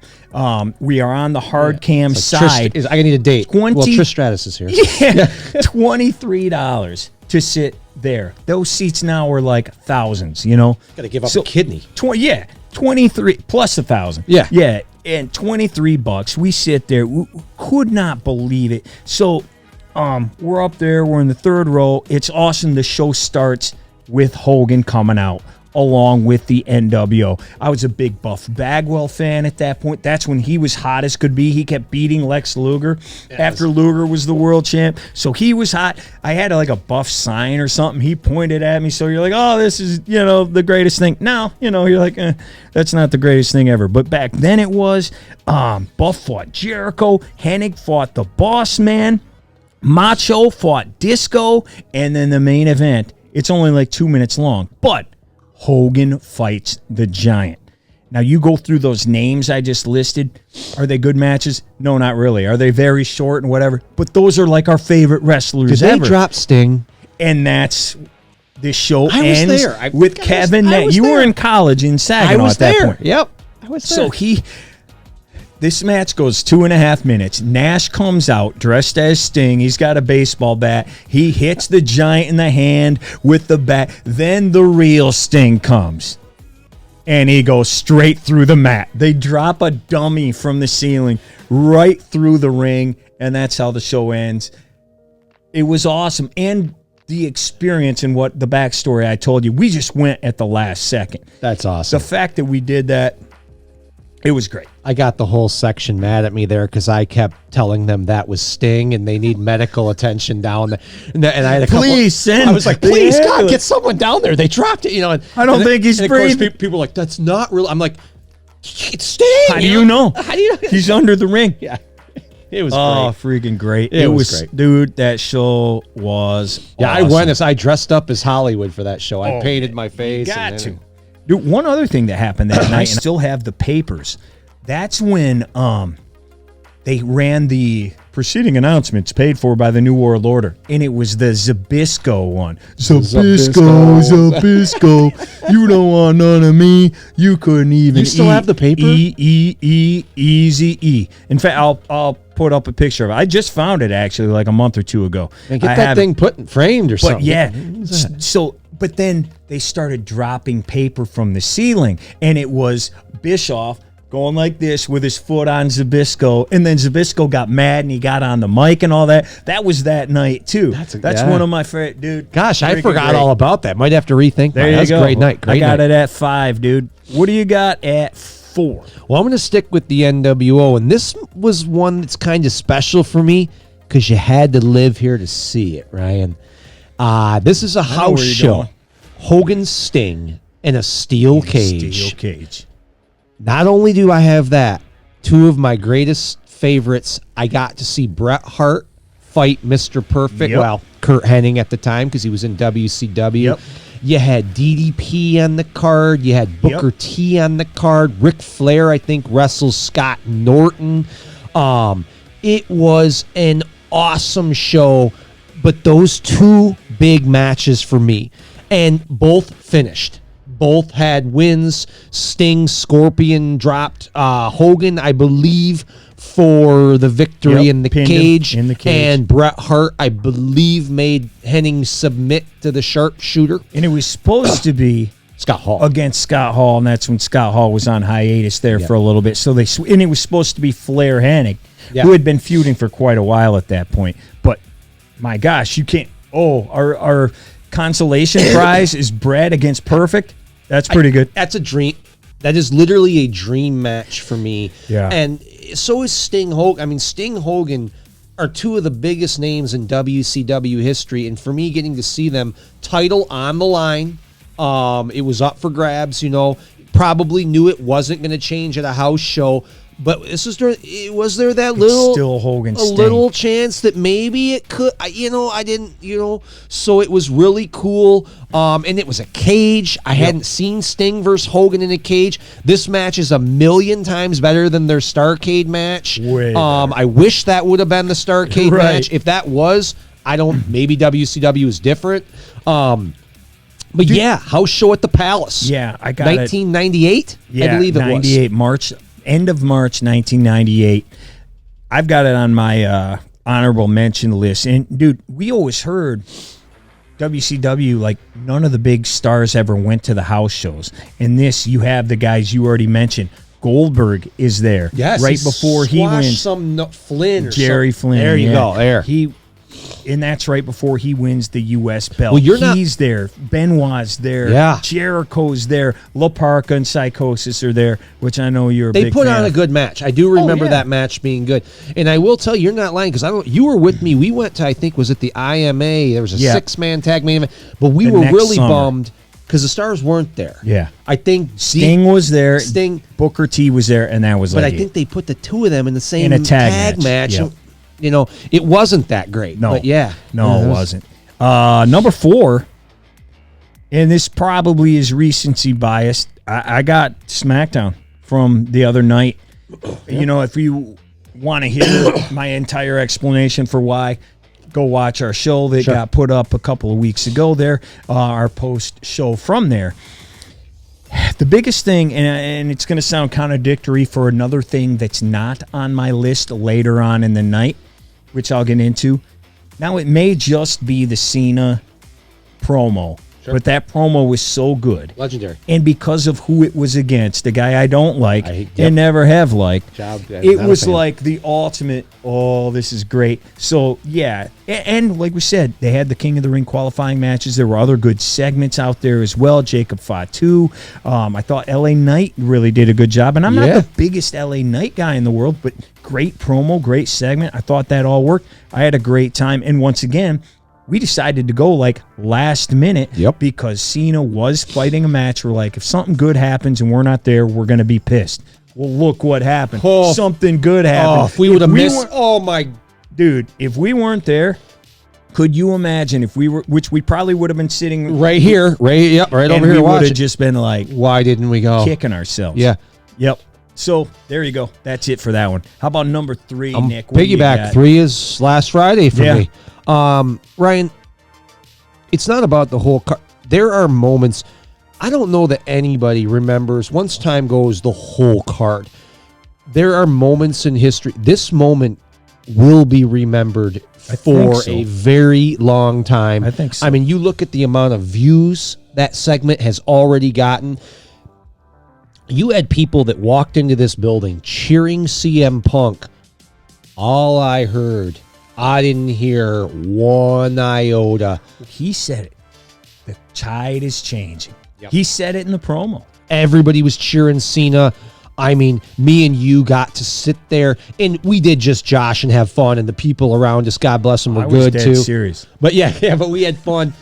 We are on the hard cam side. I need a date. Well, Trish Stratus is here. Yeah, $23 to sit there. Those seats now are like thousands, you know. Got to give up a kidney. 23 plus 1,000. Yeah. And $23. We sit there. We could not believe it. So we're up there. We're in the third row. It's awesome. The show starts with Hogan coming out along with the NWO. I was a big Buff Bagwell fan at that point. That's when he was hot as could be. He kept beating Lex Luger after Luger was the world champ. So he was hot. I had like a Buff sign or something. He pointed at me. So you're like, oh, this is, the greatest thing. Now, you're like, that's not the greatest thing ever. But back then it was. Buff fought Jericho. Hennig fought the Boss Man. Macho fought Disco. And then the main event. It's only like 2 minutes long. But Hogan fights the Giant. Now, you go through those names I just listed. Are they good matches? No, not really. Are they very short and whatever? But those are like our favorite wrestlers ever. Did they drop Sting? And that's... This show I was ends there. with Kevin Nash. You were in college in Saginaw at that point. Yep. I was there. So this match goes 2.5 minutes. Nash comes out dressed as Sting. He's got a baseball bat. He hits the Giant in the hand with the bat. Then the real Sting comes. And he goes straight through the mat. They drop a dummy from the ceiling right through the ring. And that's how the show ends. It was awesome. And the experience and what the backstory I told you, we just went at the last second. That's awesome. The fact that we did that, it was great. I got the whole section mad at me there because I kept telling them that was Sting and they need medical attention down there. And I had a couple. Please send. I was like, please, God, get someone down there. They dropped it, And I don't think he's breathing. Of course, people are like, that's not real. I'm like, it's Sting. How do you know? How do you know? He's under the ring. Yeah. It was freaking great. It was great. Dude, that show was awesome. I dressed up as Hollywood for that show. I painted my face. Got to. Dude, one other thing that happened that night, and I still have the papers. That's when they ran the preceding announcements paid for by the New World Order, and it was the Zbyszko one. Zbyszko. You don't want none of me. You couldn't even. You still have the paper? Easy. In fact, I'll put up a picture of it. I just found it actually like a month or two ago. And get that thing framed or something. Yeah. But then they started dropping paper from the ceiling, and it was Bischoff going like this with his foot on Zbyszko, and then Zbyszko got mad and he got on the mic and all that. That was that night too. That's one of my favorite, dude. Gosh, I forgot all about that. Might have to rethink. There you go. That's a great night. I got it at 5, dude. What do you got at 4? Well, I'm going to stick with the NWO, and this was one that's kind of special for me because you had to live here to see it, Ryan. This is a house show. Going. Hogan Sting in a steel cage. Steel cage. Not only do I have that, two of my greatest favorites, I got to see Bret Hart fight Mr. Perfect. Yep. Well, Kurt Hennig at the time because he was in WCW. Yep. You had DDP on the card. You had Booker T on the card. Ric Flair, I think, wrestles Scott Norton. It was an awesome show, but those two big matches for me, and both finished. Both had wins. Sting, Scorpion dropped Hogan, I believe, for the victory in the cage. And Bret Hart, I believe, made Hennig submit to the sharpshooter. And it was supposed to be Scott Hall against Scott Hall, and that's when Scott Hall was on hiatus there for a little bit. So and it was supposed to be Flair Hennig, who had been feuding for quite a while at that point. But my gosh, you can't. Our consolation prize is Brad against Perfect. That's pretty good. That's a dream. That is literally a dream match for me. Yeah. And so is Sting Hogan. I mean, Sting Hogan are two of the biggest names in WCW history. And for me, getting to see them title on the line, it was up for grabs, Probably knew it wasn't going to change at a house show. But this is was there that little still Hogan a Sting. little chance that maybe it could? I didn't. So it was really cool. And it was a cage. I hadn't seen Sting versus Hogan in a cage. This match is 1,000,000 times better than their Starrcade match. Way better. I wish that would have been the Starrcade Right. match. If that was, maybe WCW is different. But yeah, house show at the Palace. Yeah, I got 1998. Yeah, I believe it 98 end of March 1998. I've got it on my honorable mention list. And dude, we always heard WCW, like, none of the big stars ever went to the house shows. And this, you have the guys you already mentioned. Goldberg is there. Yes, right before he wins. Flynn or Jerry something. Flynn. There you go. There. And that's right before he wins the U.S. belt. Well, He's there. Benoit's there. Yeah. Jericho's there. La Parka and Psychosis are there, which I know you're a They big put fan on a of. good match. I do remember yeah. that match being good. And I will tell you, you're not lying, because you were with me. We went to, I think, was it the IMA? There was a 6-man tag main event. But we The were next really summer. bummed because the stars weren't there. Yeah. I think Sting was there. Sting. Booker T was there, and that was But like I think they put the two of them in the same In a tag match. Yep. It wasn't that great. No. But yeah. No, it wasn't. Number 4, and this probably is recency biased. I got SmackDown from the other night. If you want to hear my entire explanation for why, go watch our show that got put up a couple of weeks ago there, our post show from there. The biggest thing, and it's going to sound contradictory for another thing that's not on my list later on in the night, which I'll get into. Now, it may just be the Cena promo, but that promo was so good. Legendary. And because of who it was against, the guy I don't like Yep. and never have liked, Not it a was fan. like the ultimate, this is great. So, yeah. And like we said, they had the King of the Ring qualifying matches. There were other good segments out there as well. Jacob Fatu. I thought LA Knight really did a good job. And I'm not the biggest LA Knight guy in the world, but great promo, great segment. I thought that all worked. I had a great time. And once again, we decided to go like last minute because Cena was fighting a match. We're like, if something good happens and we're not there, we're going to be pissed. Well, look what happened. Something good happened. If we would have missed. Oh, my. Dude, if we weren't there, could you imagine if we were, which we probably would have been sitting Right here. Right over and here we would watching. have just been like Why didn't we go? kicking ourselves. Yeah. Yep. So there you go. That's it for that one. How about number 3, Nick? What do you Piggyback got? 3 is last Friday for me. Ryan, it's not about the whole card. There are moments. I don't know that anybody remembers, once time goes, the whole card. There are moments in history. This moment will be remembered for so. a very long time. I think so. I mean, you look at the amount of views that segment has already gotten. You had people that walked into this building cheering CM Punk. All I heard, I didn't hear one iota. He said it. The tide is changing. He said it in the promo. Everybody was cheering Cena. I mean, me and you got to sit there, and we did just josh and have fun, and the people around us, God bless them, were I was good dead too. serious. But but we had fun,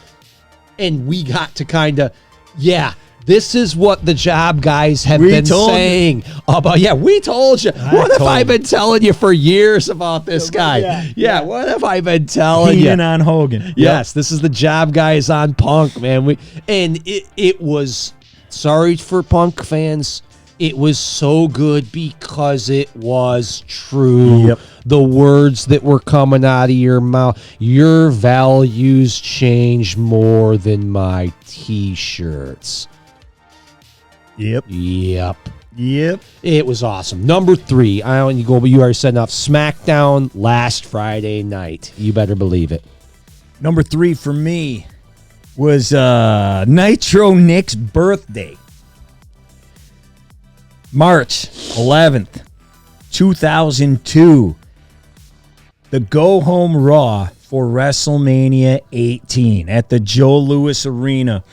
and we got to kind of, this is what the job guys have been saying about. Yeah, we told you. What have I been telling you for years about this guy? Yeah, what have I been telling you? Heenan on Hogan. Yes, this is the job guys on Punk, man. It was, sorry for Punk fans, it was so good because it was true. Yep. The words that were coming out of your mouth, your values change more than my T-shirts. Yep. It was awesome. Number 3, I don't need to go, but you already said enough. SmackDown last Friday night. You better believe it. Number 3 for me was Nitro Nick's birthday. March 11th, 2002. The go-home Raw for WrestleMania 18 at the Joe Louis Arena.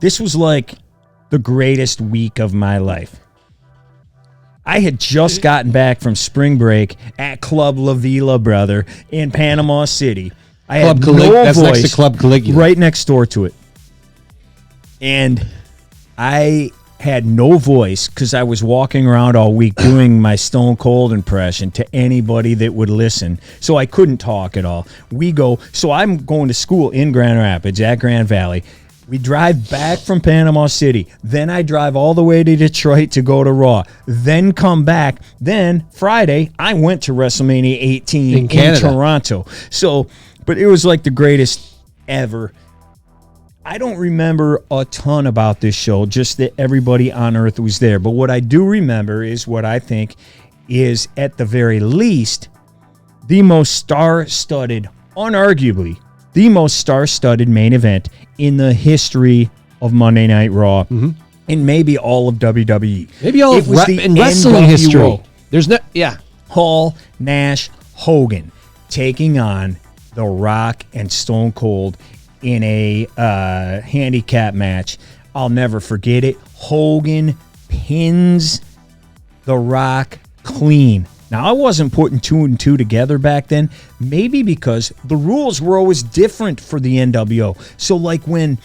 This was like the greatest week of my life. I had just gotten back from spring break at Club La Vila, brother, in Panama City. I had no That's next voice, to Club Caligula. right next door to it. And I had no voice because I was walking around all week doing my Stone Cold impression to anybody that would listen. So I couldn't talk at all. So I'm going to school in Grand Rapids at Grand Valley. We drive back from Panama City. Then I drive all the way to Detroit to go to Raw. Then come back. Then Friday, I went to WrestleMania 18 in Toronto. So, but it was like the greatest ever. I don't remember a ton about this show, just that everybody on earth was there. But what I do remember is what I think is, at the very least, the most star-studded, unarguably, the most star-studded main event in the history of Monday Night Raw, and maybe all of WWE. Maybe all of in wrestling history. There's no, Hall, Nash, Hogan taking on The Rock and Stone Cold in a handicap match. I'll never forget it. Hogan pins The Rock clean. Now, I wasn't putting 2 and 2 together back then, maybe because the rules were always different for the NWO. So, like when,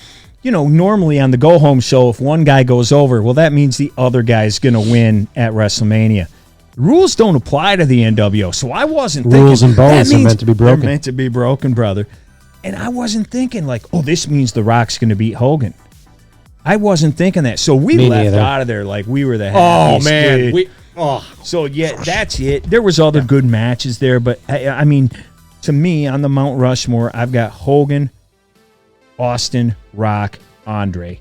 normally on the go-home show, if one guy goes over, well, that means the other guy's going to win at WrestleMania. The rules don't apply to the NWO, so I wasn't thinking... Rules and bones are meant to be broken. They're meant to be broken, brother. And I wasn't thinking like, oh, this means The Rock's going to beat Hogan. I wasn't thinking that. So we left out of there like we were the happiest. Oh, man. Dude. So, yeah, that's it. There was other good matches there, but, I mean, to me, on the Mount Rushmore, I've got Hogan, Austin, Rock, Andre.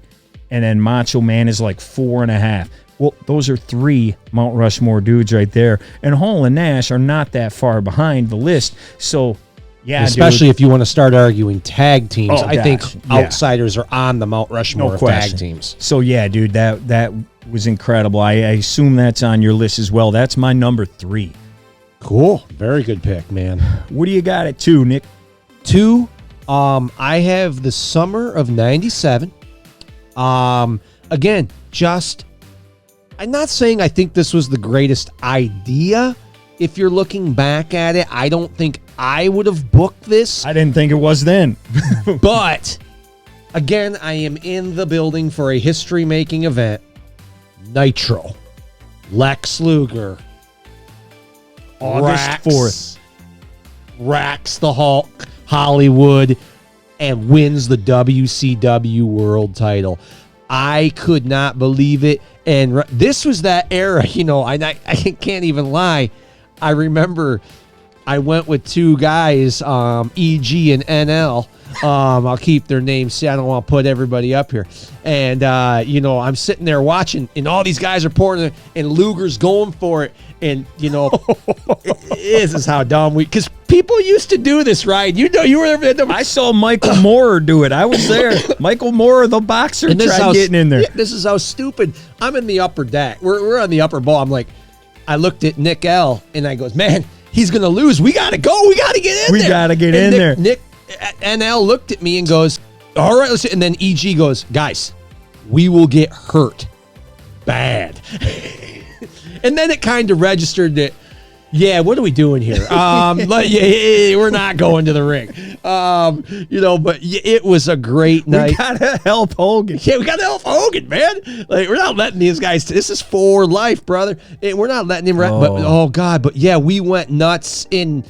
And then Macho Man is like 4.5. Well, those are 3 Mount Rushmore dudes right there. And Hall and Nash are not that far behind the list. So... yeah, especially if you want to start arguing tag teams. Oh, I think outsiders are on the Mount Rushmore of tag teams. So, yeah, dude, that was incredible. I assume that's on your list as well. That's my number 3. Cool. Very good pick, man. What do you got at 2, Nick? 2, I have the summer of 97. Again, I'm not saying I think this was the greatest idea. If you're looking back at it, I don't think I would have booked this. I didn't think it was then. But, again, I am in the building for a history-making event. Nitro. Lex Luger. August 4th. Racks the Hulk, Hollywood, and wins the WCW World title. I could not believe it. And this was that era, I can't even lie. I remember I went with 2 guys, EG and NL. I'll keep their names. See, I don't want to put everybody up here. And, I'm sitting there watching, and all these guys are pouring, and Luger's going for it. And, this is how dumb because people used to do this, right? You were there. I saw Michael Moorer do it. I was there. Michael Moorer, the boxer, tried getting in there. Yeah, this is how stupid. I'm in the upper deck. We're on the upper bowl. I'm like, I looked at Nick L, and I goes, man, he's going to lose. We got to go. We got to get in there. We got to get in there. Nick NL looked at me and goes, all right, let's. And then EG goes, guys, we will get hurt bad. And then it kind of registered that, yeah, what are we doing here? We're not going to the ring. But it was a great night. We got to help Hogan. Yeah, we got to help Hogan, man. Like, we're not letting these guys, this is for life, brother. We're not letting him, but yeah, we went nuts in.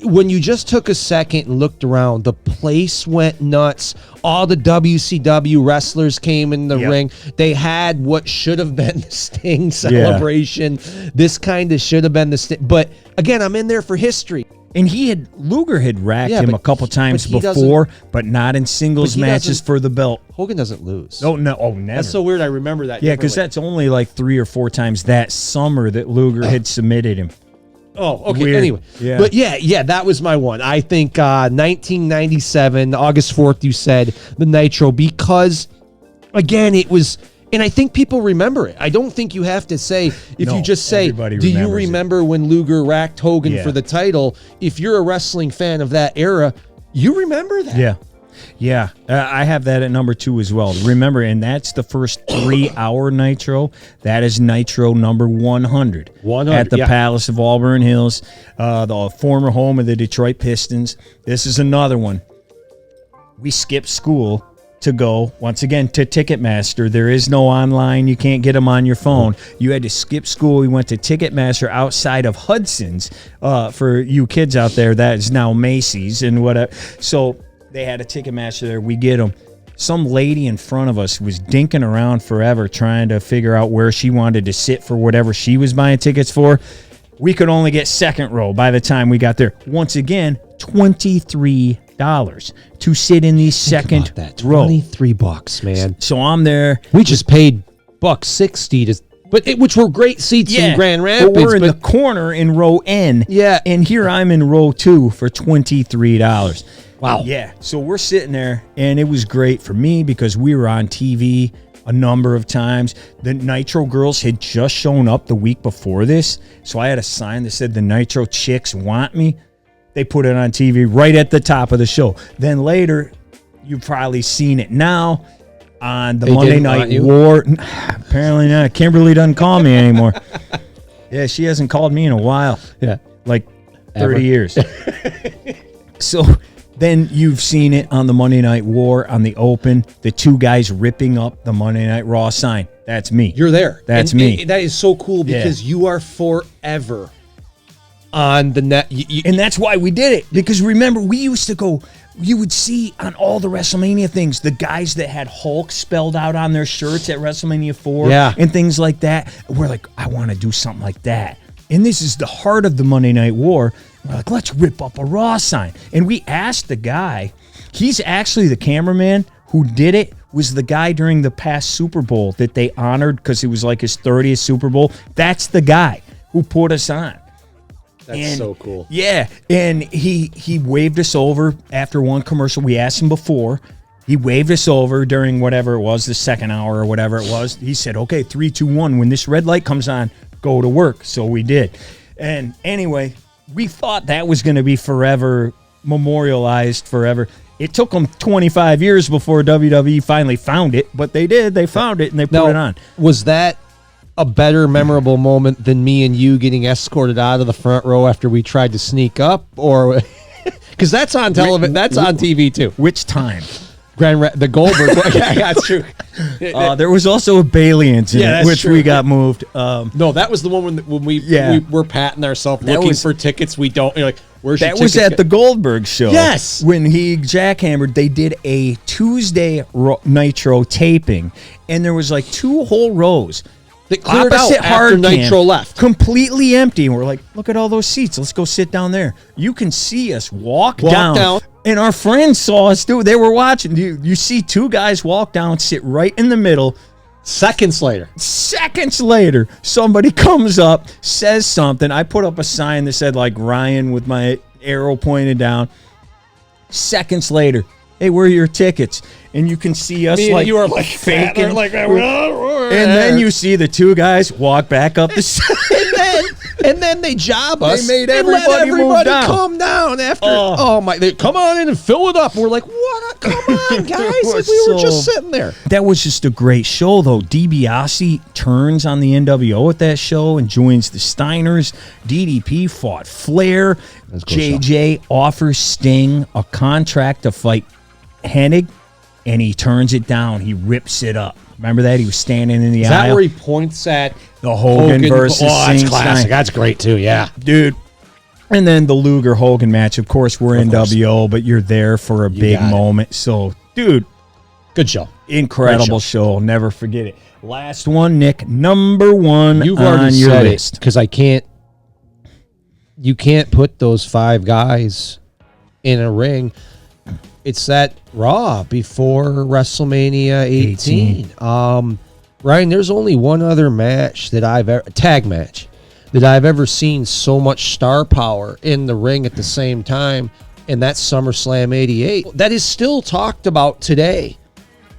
When you just took a second and looked around, the place went nuts. All the WCW wrestlers came in the ring. They had what should have been the Sting celebration. Yeah. This kind of should have been the Sting. But again, I'm in there for history. And Luger had racked him a couple times before, but not in singles matches for the belt. Hogan doesn't lose. Oh, no. Oh, never. That's so weird. I remember that. Yeah, because that's only like 3 or 4 times that summer that Luger had submitted him. Oh, okay. Weird. Anyway, but yeah, that was my one. I think 1997, August 4th, you said, the Nitro, because, again, it was, and I think people remember it. I don't think you have to say, you just say, do you remember when Luger racked Hogan for the title? If you're a wrestling fan of that era, you remember that. Yeah. Yeah, I have that at number 2 as well. Remember, and that's the first 3-hour Nitro. That is Nitro number 100. At the Palace of Auburn Hills, the former home of the Detroit Pistons. This is another one. We skipped school to go, once again, to Ticketmaster. There is no online. You can't get them on your phone. You had to skip school. We went to Ticketmaster outside of Hudson's. For you kids out there, that is now Macy's and whatever. So they had a Ticketmaster there. We get them. Some lady in front of us was dinking around forever trying to figure out where she wanted to sit for whatever she was buying tickets for. We could only get second row by the time we got there. Once again, $23 to sit in the second row. $23, man. So I'm there. We just paid $160 which were great seats in Grand Rapids. But we're in the corner in row N. Yeah. And here I'm in row 2 for $23. Wow. Yeah. So we're sitting there, and it was great for me because we were on TV a number of times. The Nitro girls had just shown up the week before this, so I had a sign that said the Nitro chicks want me. They put it on TV right at the top of the show. Then later, you've probably seen it now on the Monday Night War. Apparently not. Kimberly doesn't call me anymore. Yeah, she hasn't called me in a while. Yeah. Like 30 years. So then you've seen it on the Monday Night War, on the Open, the two guys ripping up the Monday Night Raw sign. That's me. You're there. That's me. And that is so cool because you are forever on the net. And that's why we did it. Because remember, we used to go, you would see on all the WrestleMania things, the guys that had Hulk spelled out on their shirts at WrestleMania 4 and things like that. We're like, I want to do something like that. And this is the heart of the Monday Night War. We're like, let's rip up a Raw sign. And we asked the guy, he's actually the cameraman who did it, was the guy during the past Super Bowl that they honored because it was like his 30th Super Bowl. That's the guy who put us on. That's so cool. Yeah, and he waved us over after one commercial. We asked him before. He waved us over during whatever it was, the second hour or whatever it was. He said, okay, 3, 2, 1. When this red light comes on, go to work. So we did. And anyway, we thought that was going to be forever, memorialized forever. It took them 25 years before WWE finally found it, but they did. They found it, and they put it on. Was that a better memorable moment than me and you getting escorted out of the front row after we tried to sneak up? Or because that's on television, that's on TV too. Which time? The Goldberg. Yeah, that's true. There was also a Bailey incident, which we got moved. No, that was the one when we were patting ourselves looking for tickets. We don't. You're like, where's your tickets? That was at the Goldberg show. Yes, when he jackhammered, they did a Tuesday Nitro taping, and there was like 2 whole rows. They cleared out after Nitro left. Completely empty. And we're like, look at all those seats. Let's go sit down there. You can see us walk down. And our friends saw us do it. They were watching. You see 2 guys walk down, sit right in the middle. Seconds later, somebody comes up, says something. I put up a sign that said, like, Ryan with my arrow pointed down. Seconds later, hey, where are your tickets? And you can see us you are like faking. Like, and then you see the 2 guys walk back up the side. And then they job us. They made everybody move down. Come down after. They come on in and fill it up. We're like, what? Come on, guys! we were just sitting there. That was just a great show, though. DiBiase turns on the NWO at that show and joins the Steiners. DDP fought Flair. JJ offers Sting a contract to fight Hennig, and he turns it down. He rips it up. Remember that? He was standing in the aisle. Is that where he points at the Hogan versus that's classic. That's great, too, yeah. Dude. And then the Luger-Hogan match. Of course, we're NWO, but you're there for a big moment. So, dude. Good show. Incredible show. Never forget it. Last one, Nick. Number 1 You've on already your said list. Because you can't put those 5 guys in a ring. It's that Raw before WrestleMania 18. Ryan, there's only one other match that tag match that I've ever seen so much star power in the ring at the same time, and that's SummerSlam 88. That is still talked about today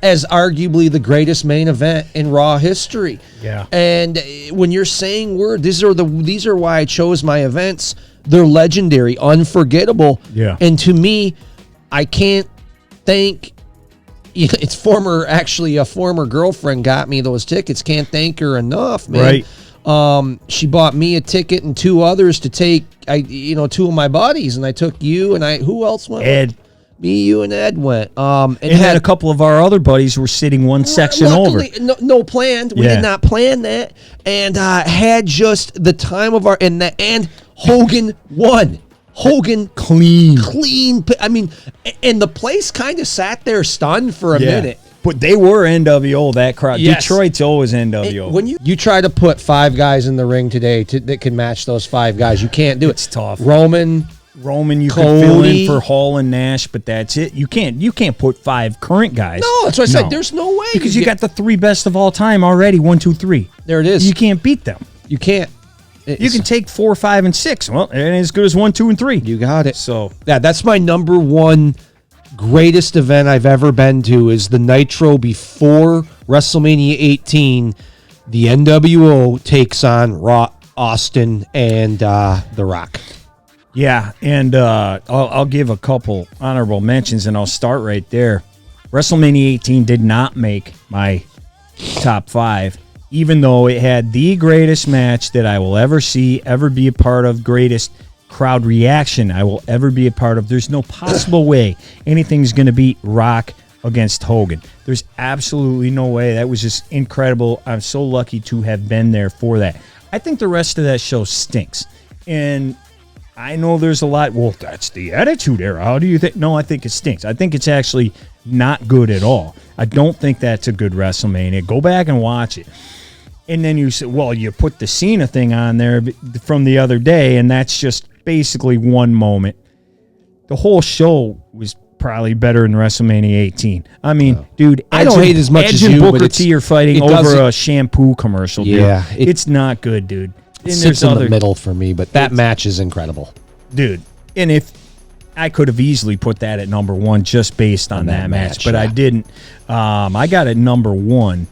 as arguably the greatest main event in Raw history. Yeah. And when you're saying these are why I chose my events. They're legendary, unforgettable. Yeah. And to me, I can't thank. It's a former girlfriend got me those tickets. Can't thank her enough, man. Right. She bought me a ticket and 2 others to take. 2 of my buddies, and I took you and who else went? Ed. Me, you, and Ed went. And then a couple of our other buddies were sitting one section over. No planned. We did not plan that. And had just the time of our... And Hogan won. Hogan clean. I mean, and the place kind of sat there stunned for a minute. But they were NWO, that crowd. Yes. Detroit's always NWO. When you try to put 5 guys in the ring today that can match those 5 guys, you can't do it. It's tough. Roman, you Cody. can fill in for Hall and Nash, but that's it. You can't put 5 current guys. No, that's what I said. There's no way. Because you got the 3 best of all time already, 1, 2, 3. There it is. You can't beat them. You can't. You can take 4, 5, and 6. Well, it ain't as good as 1, 2, and 3. You got it. So that's my number 1 greatest event I've ever been to is the Nitro before WrestleMania 18. The NWO takes on Austin and The Rock. Yeah, and I'll give a couple honorable mentions, and I'll start right there. WrestleMania 18 did not make my top 5, even though it had the greatest match that I will ever see, ever be a part of, greatest crowd reaction I will ever be a part of. There's no possible way anything's going to beat Rock against Hogan. There's absolutely no way. That was just incredible. I'm so lucky to have been there for that. I think the rest of that show stinks. And I know there's a lot, well, that's the Attitude Era. How do you think? No, I think it stinks. I think it's actually not good at all. I don't think that's a good WrestleMania. Go back and watch it. And then you say, well, you put the Cena thing on there from the other day, and that's just basically one moment. The whole show was probably better than WrestleMania 18. I mean, dude, I don't hate as much Edge as and you, Booker but T are fighting over a shampoo commercial. Yeah, dude. It's not good, dude. It sits in the middle for me, but that match is incredible, dude. And if I could have easily put that at number 1 just based on that match, but I didn't. I got it number 1.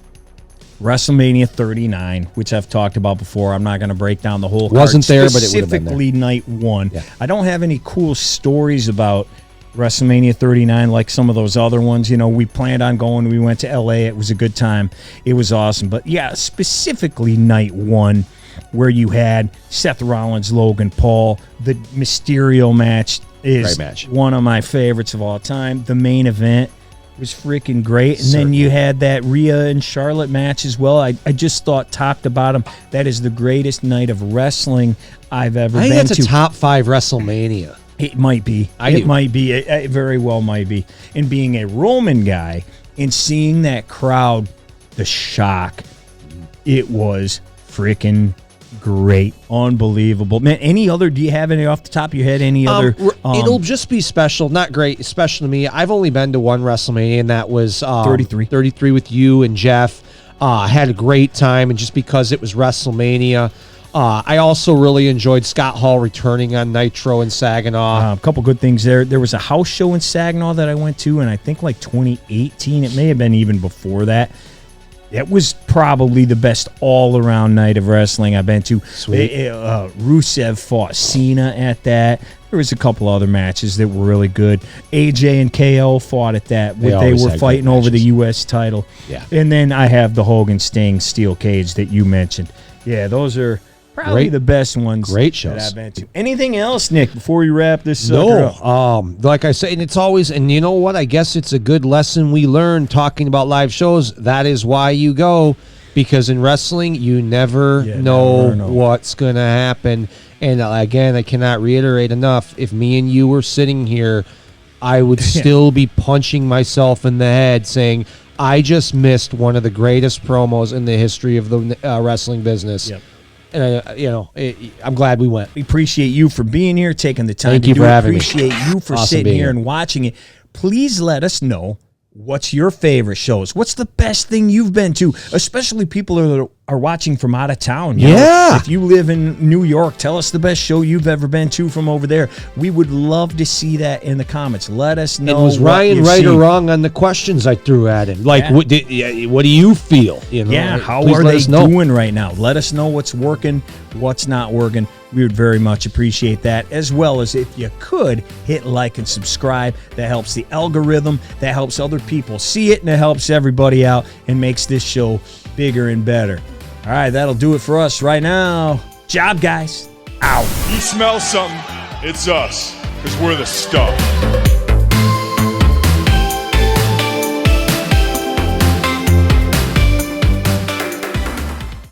WrestleMania 39, which I've talked about before. I'm not going to break down the whole card. Wasn't there, but it would have been there. Specifically night 1. Yeah. I don't have any cool stories about WrestleMania 39 like some of those other ones. You know, we planned on going. We went to L.A. It was a good time. It was awesome. But, yeah, specifically night 1 where you had Seth Rollins, Logan Paul. The Mysterio match is one of my favorites of all time. The main event was freaking great. And then you had that Rhea and Charlotte match as well. I just thought top to bottom, that is the greatest night of wrestling I've ever been to. I think that's a top 5 WrestleMania. It might be. It might be. It very well might be. And being a Roman guy and seeing that crowd, the shock, it was freaking great. Unbelievable. Man, do you have any off the top of your head? Any other? It'll just be special. Not great, special to me. I've only been to one WrestleMania, and that was 33. 33 with you and Jeff. Had a great time, and just because it was WrestleMania. I also really enjoyed Scott Hall returning on Nitro in Saginaw. A couple good things there. There was a house show in Saginaw that I went to, and I think like 2018. It may have been even before that. It was probably the best all-around night of wrestling I've been to. Sweet. Rusev fought Cena at that. There was a couple other matches that were really good. AJ and KO fought at that. They were fighting over the U.S. title. Yeah. And then I have the Hogan Sting steel cage that you mentioned. Yeah, those are probably the best ones. Great shows that I've been to. Anything else, Nick, before we wrap this up? Like I said, and it's always, and you know what? I guess it's a good lesson we learn talking about live shows. That is why you go, because in wrestling, you never know what's going to happen. And again, I cannot reiterate enough, if me and you were sitting here, I would still be punching myself in the head saying, I just missed one of the greatest promos in the history of the wrestling business. Yep. And I'm glad we went. We appreciate you for being here, taking the time. Thank you for having me. Appreciate you for sitting here and watching it. Please let us know what's your favorite shows. What's the best thing you've been to? Especially people that are watching from out of town. You know, if you live in New York, tell us the best show you've ever been to from over there. We would love to see that in the comments. Let us know. And was Ryan right or wrong on the questions I threw at him? Like, what do you feel? You know, how are they doing right now? Let us know what's working, what's not working. We would very much appreciate that, as well as if you could hit like and subscribe. That helps the algorithm, that helps other people see it, and it helps everybody out and makes this show bigger and better. All right, that'll do it for us right now. Job, guys. Out. You smell something, it's us, because we're the stuff.